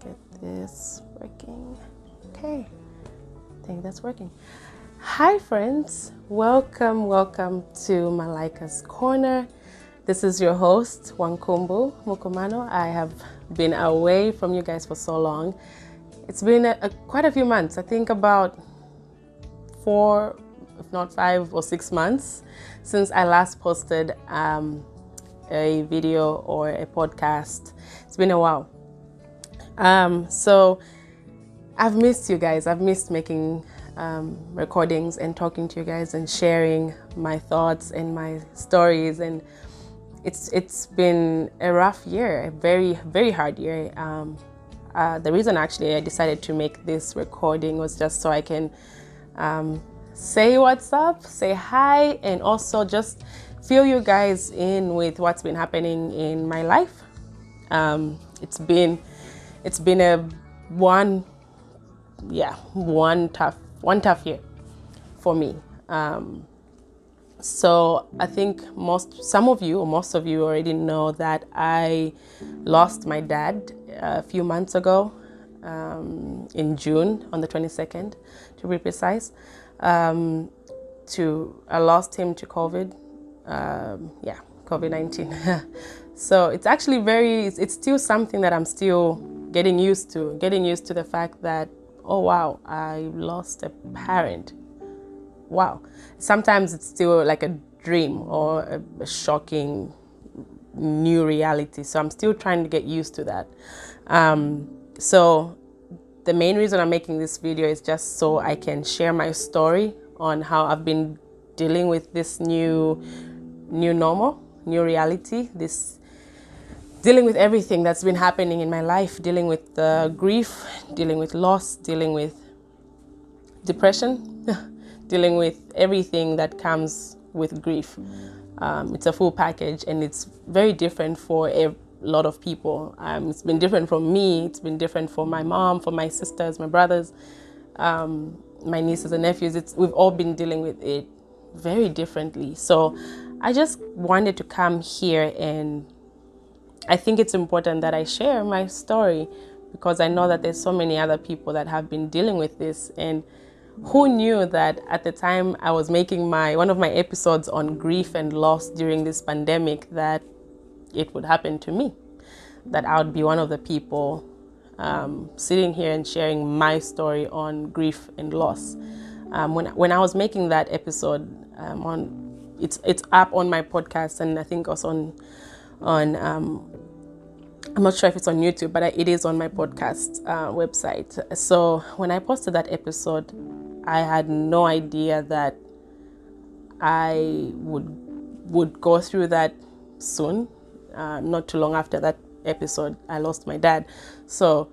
get this working. Okay, I think that's working. Hi friends, welcome to Malaika's Corner. This is your host, Wankumbu Mukomano. I have been away from you guys for so long. It's been quite a few months, I think about 4, if not 5 or 6 months since I last posted a video or a podcast. It's been a while. So I've missed you guys. I've missed making recordings and talking to you guys and sharing my thoughts and my stories. And it's been a rough year, a very hard year. The reason actually I decided to make this recording was just so I can say what's up, say hi, and also just fill you guys in with what's been happening in my life. It's been a one tough year for me. So I think most of you already know that I lost my dad a few months ago, in June, on the 22nd, to be precise. I lost him to COVID. COVID-19. So it's actually it's still something that I'm still getting used to the fact that, oh wow, I lost a parent. Wow. Sometimes it's still like a dream or a shocking new reality. So I'm still trying to get used to that. So the main reason I'm making this video is just so I can share my story on how I've been dealing with this new normal, new reality, dealing with everything that's been happening in my life, dealing with grief, dealing with loss, dealing with depression, dealing with everything that comes with grief. It's a full package, and it's very different for a lot of people. It's been different from me. It's been different for my mom, for my sisters, my brothers, my nieces and nephews. We've all been dealing with it very differently. So I just wanted to come here, and I think it's important that I share my story because I know that there's so many other people that have been dealing with this. And who knew that at the time I was making one of my episodes on grief and loss during this pandemic, that it would happen to me, that I would be one of the people sitting here and sharing my story on grief and loss. When I was making that episode, it's up on my podcast, and I think also on I'm not sure if it's on YouTube, but it is on my podcast website. So when I posted that episode, I had no idea that I would go through that soon. Not too long after that episode, I lost my dad. So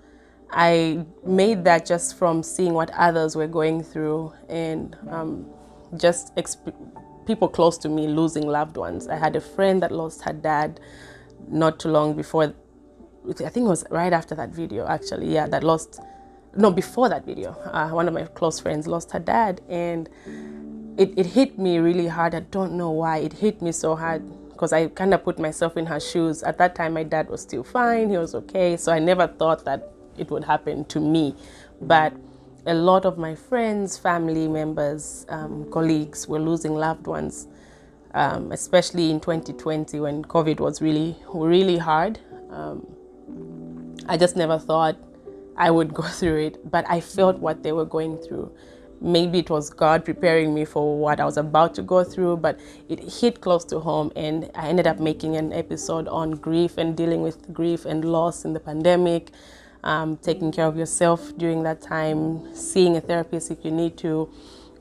I made that just from seeing what others were going through, and people close to me losing loved ones. I had a friend that lost her dad not too long before. I think it was right after that video, actually. Yeah, before that video. One of my close friends lost her dad, and it hit me really hard. I don't know why it hit me so hard, because I kind of put myself in her shoes. At that time, my dad was still fine. He was okay. So I never thought that it would happen to me. But a lot of my friends, family members, colleagues were losing loved ones, especially in 2020 when COVID was really, really hard. I just never thought I would go through it, but I felt what they were going through. Maybe it was God preparing me for what I was about to go through, but it hit close to home, and I ended up making an episode on grief and dealing with grief and loss in the pandemic, taking care of yourself during that time, seeing a therapist if you need to,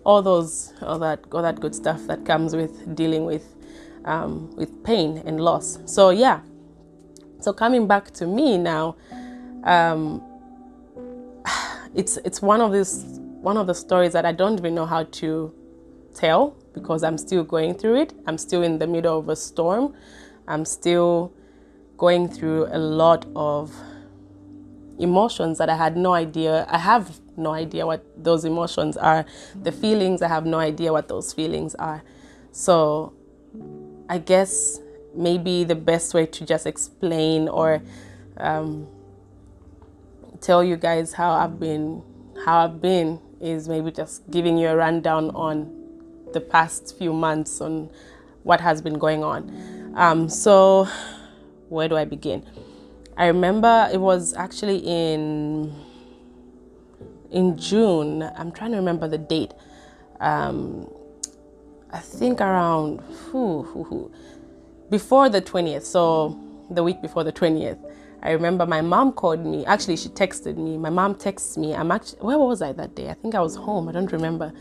all that good stuff that comes with dealing with pain and loss. So yeah. So coming back to me now, it's one of the stories that I don't even know how to tell, because I'm still going through it. I'm still in the middle of a storm. I'm still going through a lot of emotions that I have no idea what those emotions are. The feelings, I have no idea what those feelings are. So I guess maybe the best way to just explain or tell you guys how I've been is maybe just giving you a rundown on the past few months on what has been going on. So where do I begin? I remember it was actually in June. I'm trying to remember the date. I think around before the 20th, so the week before the 20th. I remember my mom called me. Actually, she texted me. My mom texts me. Where was I that day? I think I was home. I don't remember.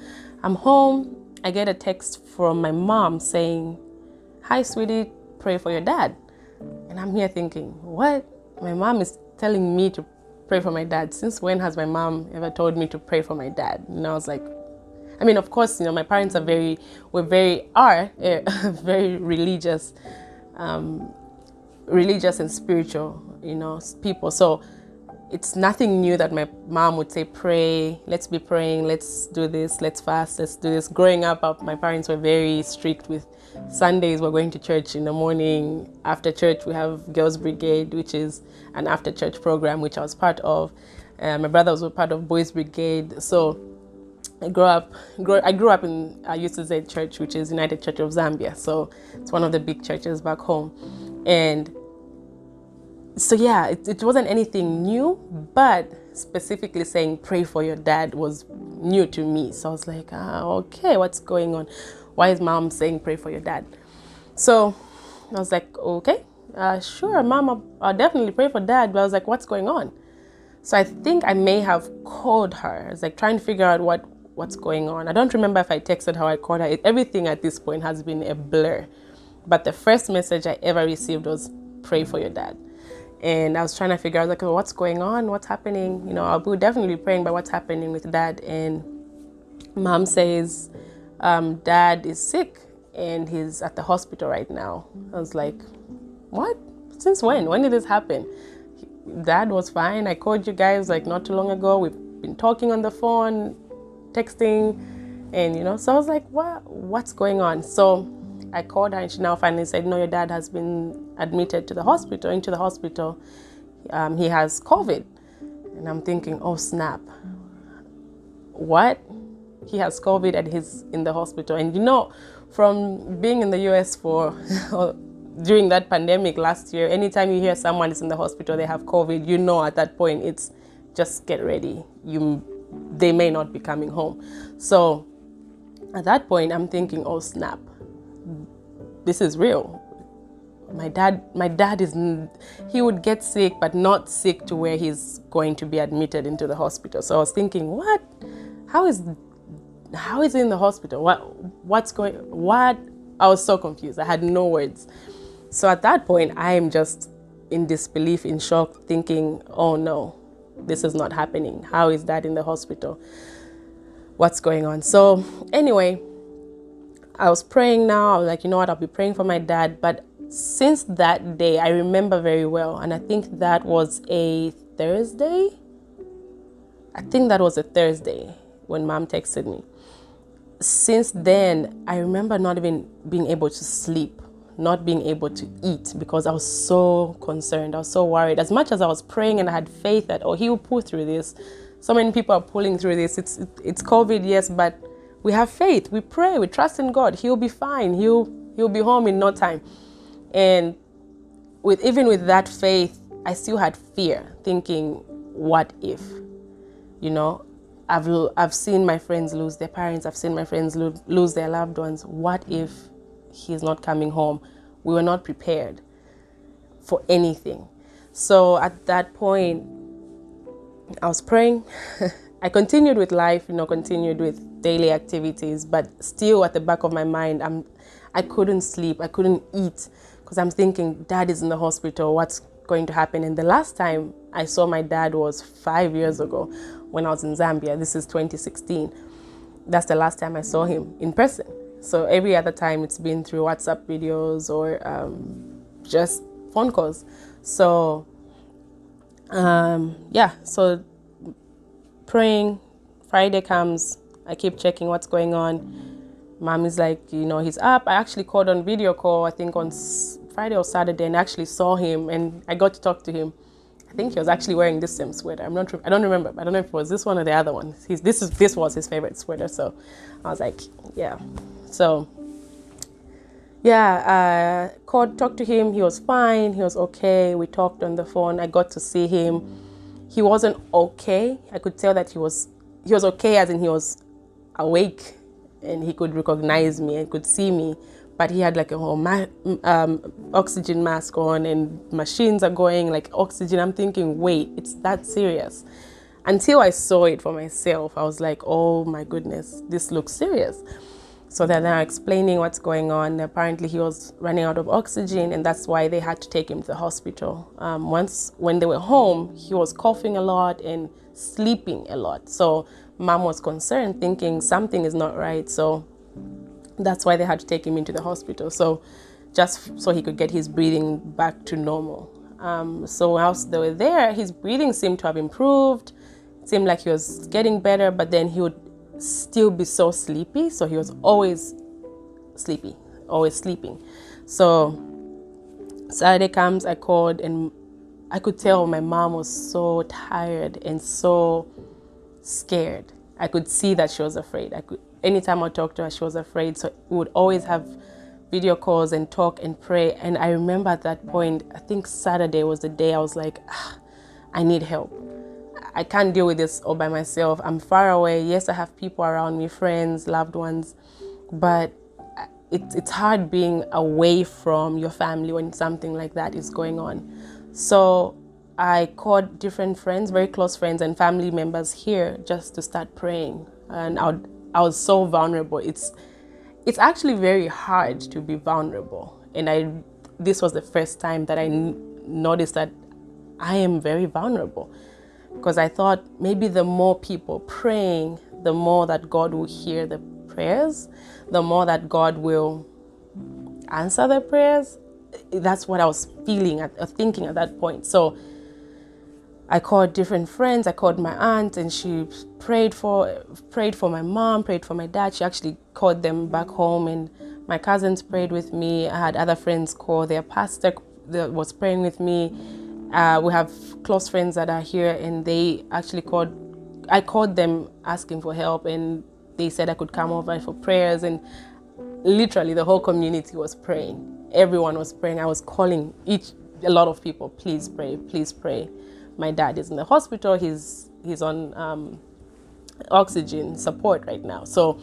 I'm home. I get a text from my mom saying, "Hi, sweetie, pray for your dad." And I'm here thinking, what? My mom is telling me to pray for my dad. Since when has my mom ever told me to pray for my dad? And I was like, I mean, of course, my parents are very very religious and spiritual, people. So it's nothing new that my mom would say, pray, let's be praying, let's do this, let's fast, let's do this. Growing up, my parents were very strict with Sundays. We're going to church in the morning. After church, we have Girls Brigade, which is an after church program, which I was part of. My brother was part of Boys Brigade. So I grew up in UCZ Church, which is United Church of Zambia. So it's one of the big churches back home. And so yeah, it wasn't anything new, but specifically saying pray for your dad was new to me. So I was like, okay, what's going on? Why is mom saying pray for your dad? So I was like, okay, sure, mom, I'll definitely pray for dad. But I was like, what's going on? So I think I may have called her. I was like trying to figure out what's going on. I don't remember if I texted her or I called her. Everything at this point has been a blur. But the first message I ever received was pray for your dad. And I was trying to figure out, like, what's going on? What's happening? I'll be definitely praying about what's happening with dad. And mom says, dad is sick and he's at the hospital right now. I was like, what? Since when? When did this happen? Dad was fine. I called you guys like not too long ago. We've been talking on the phone, texting, and so I was like, what's going on? So I called her and she now finally said, no, your dad has been admitted into the hospital. He has COVID. And I'm thinking, oh snap. What? He has COVID and he's in the hospital. And from being in the US for during that pandemic last year, anytime you hear someone is in the hospital, they have COVID, at that point it's just get ready. They may not be coming home. So at that point I'm thinking, oh snap. This is real. My dad he would get sick, but not sick to where he's going to be admitted into the hospital. So I was thinking, what? How is he in the hospital? What? I was so confused. I had no words. So at that point, I am just in disbelief, in shock, thinking, oh no, this is not happening. How is dad in the hospital? What's going on? So anyway, I was praying now. I was like, you know what? I'll be praying for my dad. But since that day, I remember very well. And I think that was a Thursday. When mom texted me. Since then, I remember not even being able to sleep, not being able to eat because I was so concerned. I was so worried. As much as I was praying and I had faith that, he will pull through this. So many people are pulling through this. It's COVID, yes, but we have faith. We pray. We trust in God. He'll be fine. He'll be home in no time. And even with that faith, I still had fear, thinking, what if? I've seen my friends lose their parents. I've seen my friends lose their loved ones. What if he's not coming home? We were not prepared for anything. So at that point, I was praying. I continued with life, continued with daily activities, but still at the back of my mind, I couldn't sleep. I couldn't eat because I'm thinking, dad is in the hospital. What's going to happen? And the last time I saw my dad was 5 years ago when I was in Zambia. This is 2016. That's the last time I saw him in person. So every other time it's been through WhatsApp videos or just phone calls. So so praying, Friday comes, I keep checking what's going on. Mom is like, he's up. I actually called on video call, I think on Friday or Saturday, and actually saw him and I got to talk to him. I think he was actually wearing this same sweater. I don't remember. I don't know if it was this one or the other one. This was his favorite sweater. So I was like, yeah. So yeah, talked to him. He was fine. He was okay. We talked on the phone. I got to see him. He wasn't okay. I could tell that he was okay, as in he was awake and he could recognize me and could see me. But he had like a whole oxygen mask on, and machines are going like oxygen. I'm thinking, wait, it's that serious? Until I saw it for myself, I was like, oh my goodness, this looks serious. So they're now explaining what's going on. Apparently he was running out of oxygen, and that's why they had to take him to the hospital. When they were home, he was coughing a lot and sleeping a lot. So mom was concerned, thinking something is not right. So that's why they had to take him into the hospital. So just so he could get his breathing back to normal. So whilst they were there, his breathing seemed to have improved. It seemed like he was getting better, but then he would still be so sleepy. So he was always sleepy, always sleeping. So Saturday comes, I called, and I could tell my mom was so tired and so scared. I could see that she was afraid. Anytime I talked to her, she was afraid. So we would always have video calls and talk and pray. And I remember at that point, I think Saturday was the day I was like, I need help. I can't deal with this all by myself. I'm far away. Yes, I have people around me, friends, loved ones, but it's hard being away from your family when something like that is going on. So I called different friends, very close friends and family members here, just to start praying. And I was so vulnerable. It's actually very hard to be vulnerable. And this was the first time that I noticed that I am very vulnerable. Because I thought maybe the more people praying, the more that God will hear the prayers, the more that God will answer the prayers. That's what I was thinking at that point. So I called different friends. I called my aunt, and she prayed for my mom, prayed for my dad. She actually called them back home, and my cousins prayed with me. I had other friends call their pastor that was praying with me. We have close friends that are here, and they actually I called them asking for help, and they said I could come over for prayers, and literally the whole community was praying. Everyone was praying. I was calling a lot of people, please pray, please pray. My dad is in the hospital. He's on oxygen support right now. So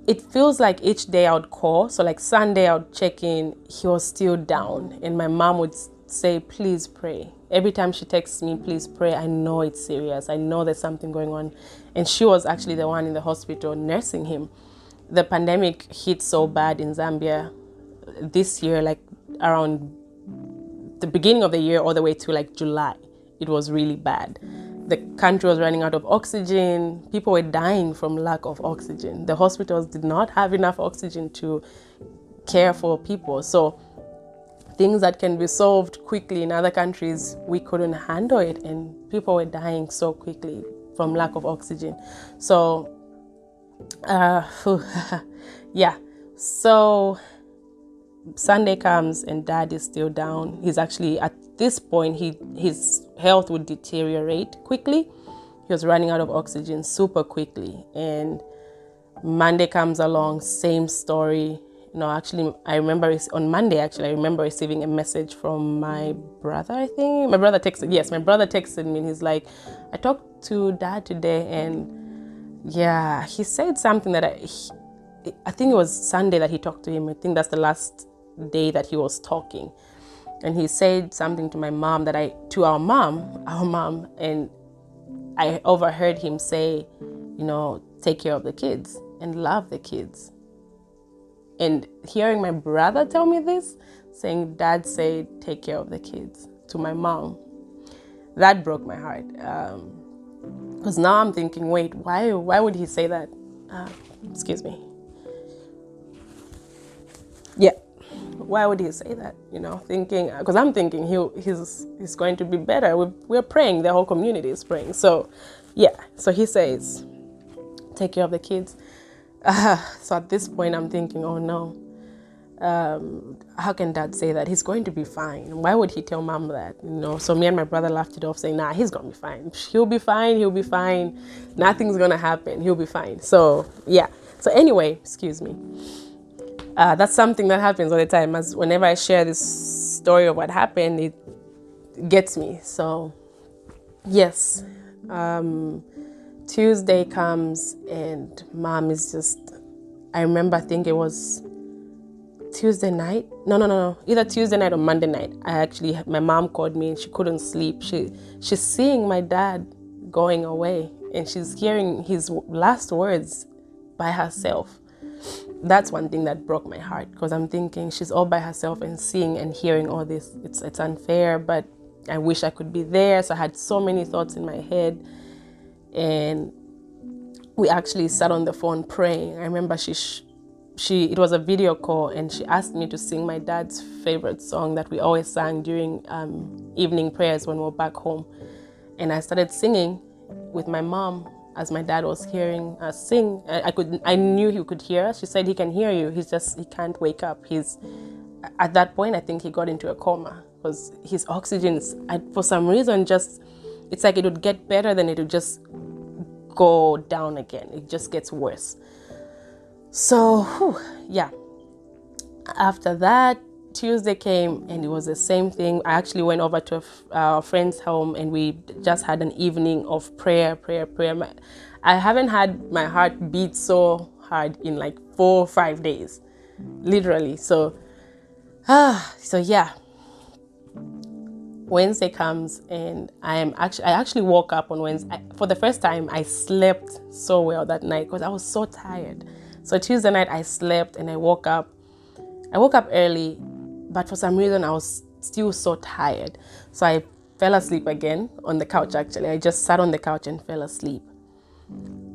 it feels like each day I would call. So like Sunday I would check in, he was still down, and my mom would say, please pray. Every time she texts me, please pray. I know it's serious. I know there's something going on. And she was actually the one in the hospital nursing him. The pandemic hit so bad in Zambia this year, like around the beginning of the year all the way to like July. It was really bad. The country was running out of oxygen. People were dying from lack of oxygen. The hospitals did not have enough oxygen to care for people. So things that can be solved quickly in other countries, we couldn't handle it, and people were dying so quickly from lack of oxygen. So, yeah. So Sunday comes and dad is still down. He's actually, at this point, his health would deteriorate quickly. He was running out of oxygen super quickly. And Monday comes along, same story. No, actually, I remember on Monday, I remember receiving a message from my brother, I think. My brother texted me, and he's like, I talked to dad today, and yeah, he said something that I think it was Sunday that he talked to him. I think that's the last day that he was talking. And he said something to my mom to our mom, and I overheard him say, take care of the kids and love the kids. And hearing my brother tell me this, saying dad said, take care of the kids, to my mom, that broke my heart. Because now I'm thinking, wait, why would he say that? Excuse me. Yeah. Why would he say that? Thinking, because I'm thinking he's going to be better. We're praying. The whole community is praying. So, yeah. So he says, take care of the kids. So at this point, I'm thinking, oh no. How can dad say that? He's going to be fine. Why would he tell mom that? So me and my brother laughed it off, saying, nah, he's going to be fine. He'll be fine. He'll be fine. Nothing's going to happen. He'll be fine. So, yeah. So anyway, excuse me. That's something that happens all the time. As whenever I share this story of what happened, it gets me. So, yes. Tuesday comes and mom is just, I remember, I think it was Tuesday night. No. Either Tuesday night or Monday night. My mom called me and she couldn't sleep. She's seeing my dad going away and she's hearing his last words by herself. That's one thing that broke my heart, because I'm thinking she's all by herself and seeing and hearing all this. It's unfair, but I wish I could be there. So I had so many thoughts in my head, and we actually sat on the phone praying. I remember it was a video call, and she asked me to sing my dad's favorite song that we always sang during evening prayers when we were back home. And I started singing with my mom as my dad was hearing us sing. I knew he could hear us. She said, he can hear you. He can't wake up. At that point, I think he got into a coma because his oxygen, for some reason, it's like it would get better, then it would just go down again. It just gets worse. So, yeah. After that, Tuesday came and it was the same thing. I actually went over to a friend's home and we just had an evening of prayer. I haven't had my heart beat so hard in like 4 or 5 days, literally. So yeah. Wednesday comes and I actually woke up on Wednesday. For the first time, I slept so well that night because I was so tired. So Tuesday night I slept and I woke up early, but for some reason I was still so tired. So I fell asleep again on the couch. Actually, I just sat on the couch and fell asleep.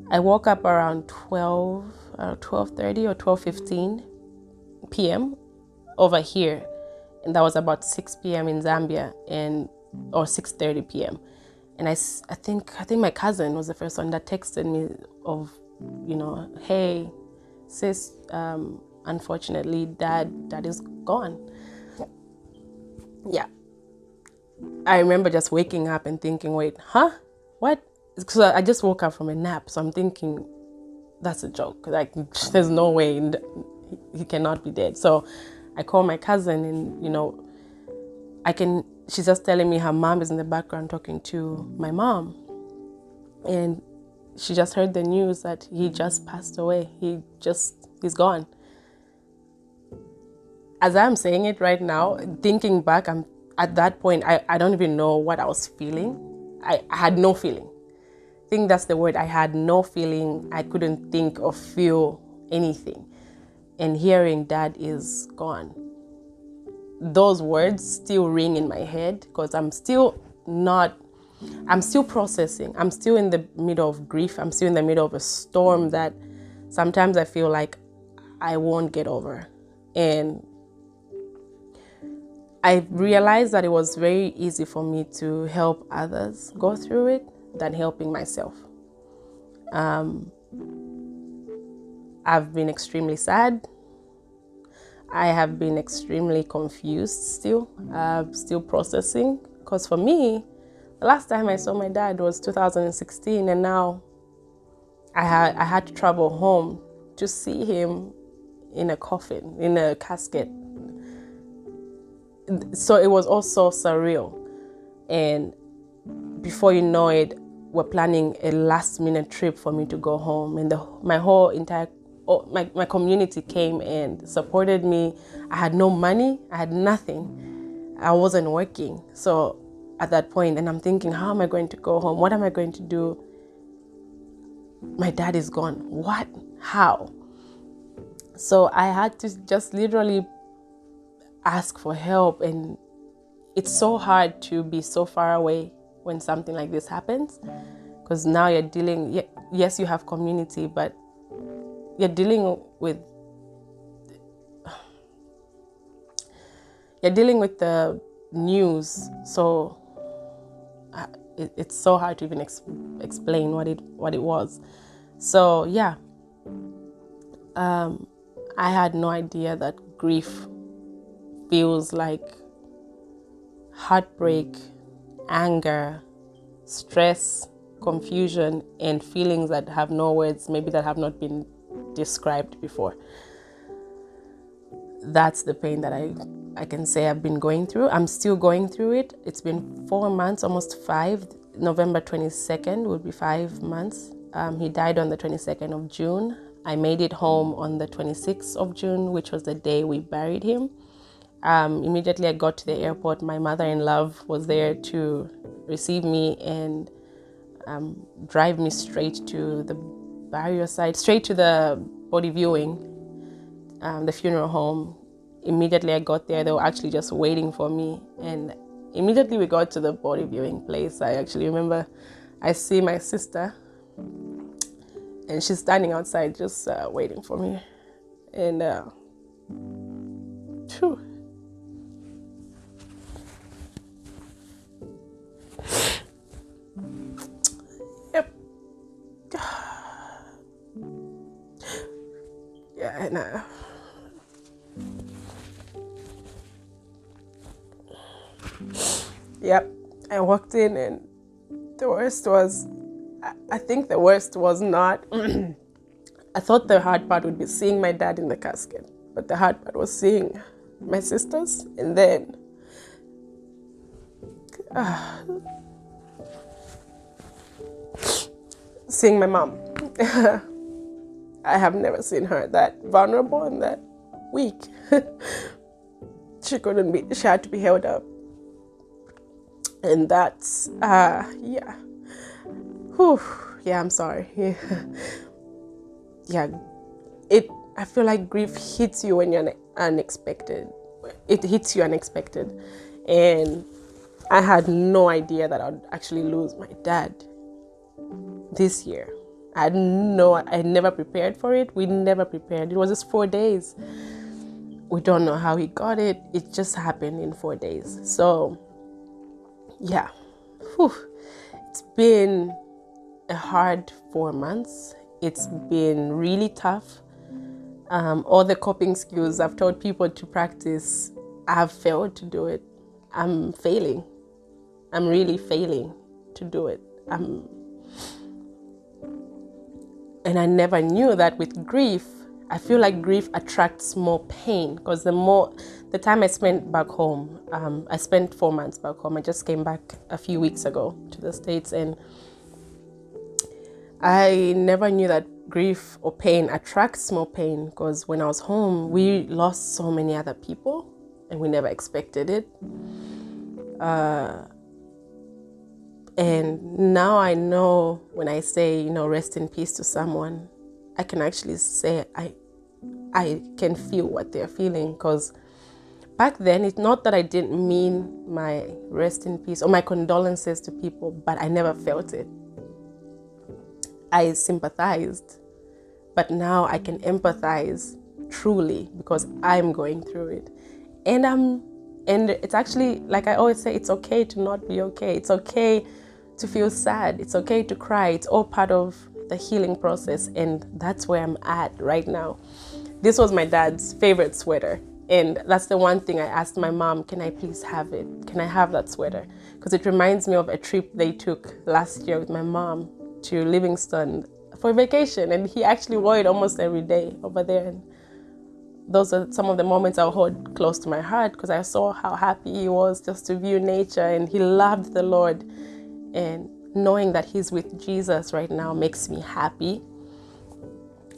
I woke up around 12:30 or 12:15 p.m. over here. And that was about 6 p.m. in Zambia, or 6:30 p.m. And I think my cousin was the first one that texted me of, hey, sis, unfortunately, dad is gone. Yeah. I remember just waking up and thinking, wait, huh? What? So I just woke up from a nap. So I'm thinking, that's a joke. Like, there's no way he cannot be dead. So I call my cousin and, she's just telling me her mom is in the background talking to my mom. And she just heard the news that he just passed away. He's gone. As I'm saying it right now, thinking back, at that point, I don't even know what I was feeling. I had no feeling. I think that's the word. I had no feeling. I couldn't think or feel anything. And hearing dad is gone, those words still ring in my head because I'm still processing. I'm still in the middle of grief. I'm still in the middle of a storm that sometimes I feel like I won't get over. And I realized that it was very easy for me to help others go through it than helping myself. I've been extremely sad. I have been extremely confused still processing. Because for me, the last time I saw my dad was 2016, and now I had to travel home to see him in a coffin, in a casket. So it was also surreal. And before you know it, we're planning a last-minute trip for me to go home, and my community came and supported me. I had no money. I had nothing. I wasn't working. So at that point, and I'm thinking, how am I going to go home? What am I going to do? My dad is gone. What? How? So I had to just literally ask for help. And it's so hard to be so far away when something like this happens, because now you're dealing, yes, you have community, but you're dealing with the news. So it's so hard to even explain what it was. So yeah, I had no idea that grief feels like heartbreak, anger, stress, confusion, and feelings that have no words, maybe that have not been described before. That's the pain that I can say I've been going through. I'm still going through it. It's been 4 months, almost 5. November 22nd will be 5 months. He died on the 22nd of June. I made it home on the 26th of June, which was the day we buried him. Immediately I got to the airport, my mother-in-law was there to receive me and drive me straight to the burial site, straight to the body viewing, the funeral home. Immediately I got there, they were actually just waiting for me. And immediately we got to the body viewing place, I actually remember I see my sister and she's standing outside just waiting for me. And phew. Yep. Yeah, and yep, I walked in and the worst was, I think the worst was not, I thought the hard part would be seeing my dad in the casket, but the hard part was seeing my sisters and then seeing my mom. I have never seen her that vulnerable and that weak. She had to be held up. And that's, yeah. Whew. Yeah, I'm sorry. Yeah, I feel like grief hits you when you're unexpected. It hits you unexpected. And I had no idea that I'd actually lose my dad this year. I never prepared for it. We never prepared. It was just 4 days. We don't know how he got it. It just happened in 4 days. So, yeah. Whew. It's been a hard 4 months. It's been really tough. All the coping skills I've taught people to practice, I've failed to do it. I'm failing. I'm really failing to do it. And I never knew that with grief, I feel like grief attracts more pain because the time I spent back home, I spent 4 months back home. I just came back a few weeks ago to the States, and I never knew that grief or pain attracts more pain because when I was home, we lost so many other people and we never expected it. And now I know when I say, rest in peace to someone, I can actually say I can feel what they're feeling, because back then, it's not that I didn't mean my rest in peace or my condolences to people, but I never felt it. I sympathized, but now I can empathize truly because I'm going through it. And it's actually, like I always say, it's okay to not be okay. It's okay to feel sad. It's okay to cry. It's all part of the healing process. And that's where I'm at right now. This was my dad's favorite sweater. And that's the one thing I asked my mom, can I please have it? Can I have that sweater? Because it reminds me of a trip they took last year with my mom to Livingston for vacation. And he actually wore it almost every day over there. And those are some of the moments I'll hold close to my heart because I saw how happy he was just to view nature, and he loved the Lord. And knowing that he's with Jesus right now makes me happy,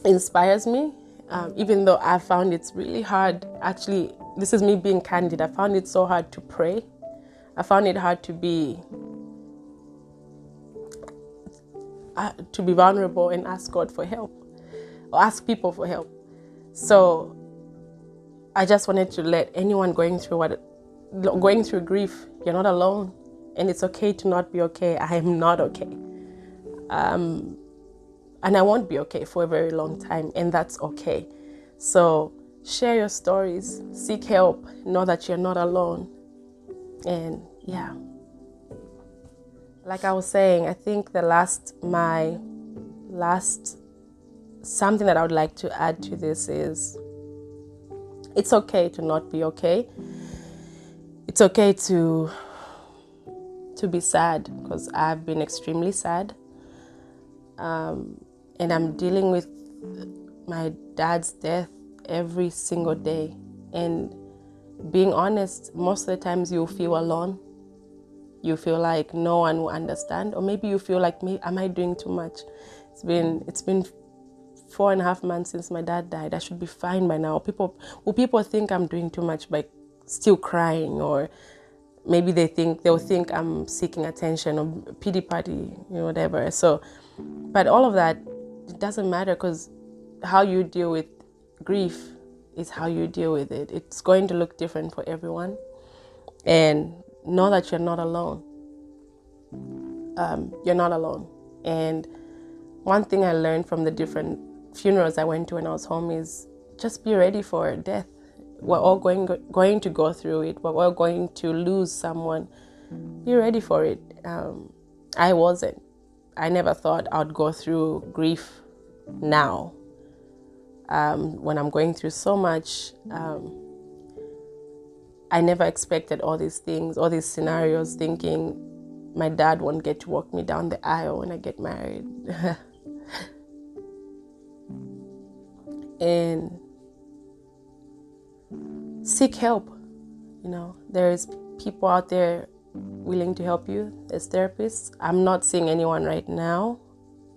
inspires me, even though I found it's really hard. Actually, this is me being candid. I found it so hard to pray. I found it hard to be vulnerable and ask God for help or ask people for help. So I just wanted to let anyone going through grief, you're not alone, and it's okay to not be okay. I am not okay. And I won't be okay for a very long time, and that's okay. So share your stories, seek help, know that you're not alone. And yeah. Like I was saying, I think my last something that I would like to add to this is It's okay to not be okay. It's okay to be sad, because I've been extremely sad. And I'm dealing with my dad's death every single day. And being honest, most of the times you'll feel alone. You feel like no one will understand, or maybe you feel like, am I doing too much? It's been 4.5 months since my dad died. I should be fine by now. Will people think I'm doing too much by still crying, or maybe they'll think I'm seeking attention or pity party, whatever. So, but all of that, it doesn't matter, because how you deal with grief is how you deal with it. It's going to look different for everyone, and know that you're not alone. You're not alone. And one thing I learned from the different funerals I went to when I was home is just be ready for death. We're all going to go through it. We're all going to lose someone. Be ready for it. I wasn't. I never thought I'd go through grief now. When I'm going through so much, I never expected all these things, all these scenarios, thinking my dad won't get to walk me down the aisle when I get married. And seek help. There's people out there willing to help you. There's therapists. I'm not seeing anyone right now.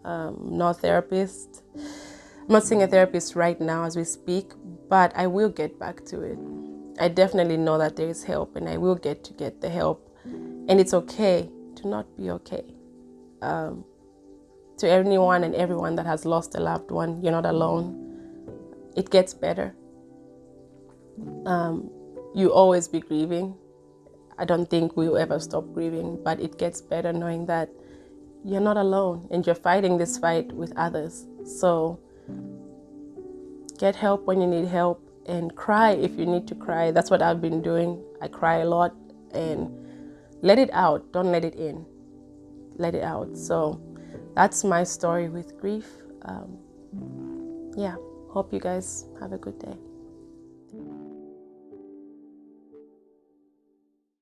No therapist. I'm not seeing a therapist right now as we speak, but I will get back to it. I definitely know that there is help, and I will get the help. And it's okay to not be okay. To anyone and everyone that has lost a loved one, you're not alone. It gets better. You always be grieving. I don't think we'll ever stop grieving, but it gets better knowing that you're not alone and you're fighting this fight with others. So get help when you need help, and cry if you need to cry. That's what I've been doing. I cry a lot, and let it out. Don't let it in. Let it out. So that's my story with grief. Hope you guys have a good day.